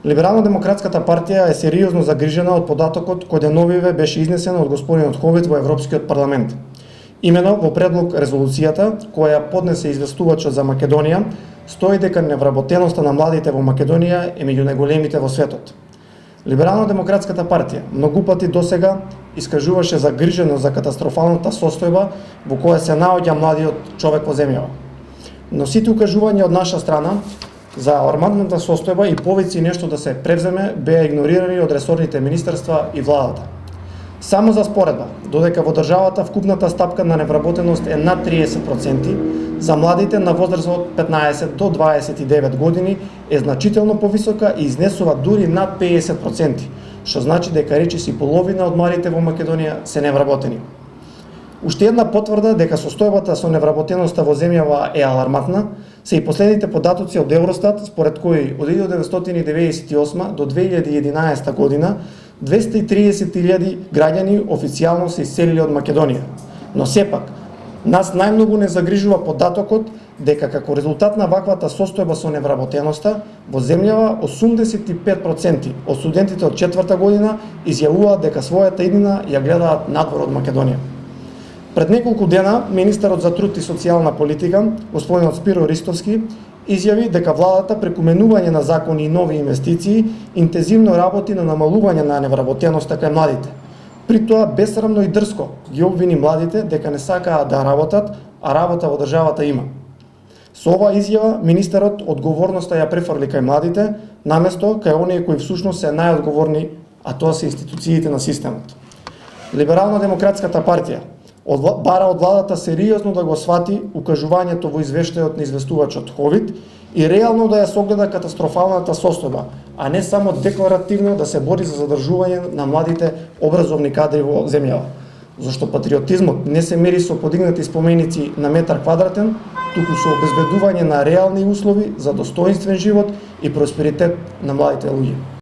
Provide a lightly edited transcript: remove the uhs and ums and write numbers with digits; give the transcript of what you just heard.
Либерално-демократската партија е сериозно загрижена од податокот кој деновиве беше изнесен од господинот Ховит во Европскиот парламент. Имено во предлог резолуцијата, која поднесе известувачот за Македонија, стои дека невработеноста на младите во Македонија е меѓу најголемите во светот. Либерално-демократската партија многу пати досега искажуваше загриженост за катастрофалната состојба во која се наоѓа младиот човек во земјава. Но сите укажувања од наша страна за алармантната состојба и повици нешто да се превземе беа игнорирани од ресорните министерства и владата. Само за споредба, додека во државата вкупната стапка на невработеност е над 30%, за младите на возраст од 15 до 29 години е значително повисока и изнесува дури над 50%, што значи дека речиси половина од младите во Македонија се невработени. Уште една потврда дека состојбата со невработеноста во земјава е алармантна се и последните податоци од Евростат, според кои од 1998 до 2011 година 230.000 граѓани официјално се иселиле од Македонија. Но сепак, нас најмногу не загрижува податокот дека како резултат на ваквата состојба со невработеноста во земјава 85% од студентите од четврта година изјавуваат дека својата иднина ја гледаат надвор од Македонија. Пред неколку дена министерот за труд и социјална политика, господинот Спиро Ристовски, изјави дека владата преку менување на закони и нови инвестиции интензивно работи на намалување на невработеноста кај младите. При тоа бесрамно и дрско ги обвини младите дека не сакаат да работат, а работа во државата има. Со оваа изјава министерот одговорноста ја префрли кај младите, наместо кај оние кои всушност се најодговорни, а тоа се институциите на системот. Либерално-демократската партија бара од владата сериозно да го свати укажувањето во извештајот на известувачот Ховит и реално да ја согледа катастрофалната состојба, а не само декларативно да се бори за задржување на младите образовни кадри во земјава. Зашто патриотизмот не се мери со подигнати споменици на метар квадратен, туку со обезбедување на реални услови за достоинствен живот и просперитет на младите луѓе.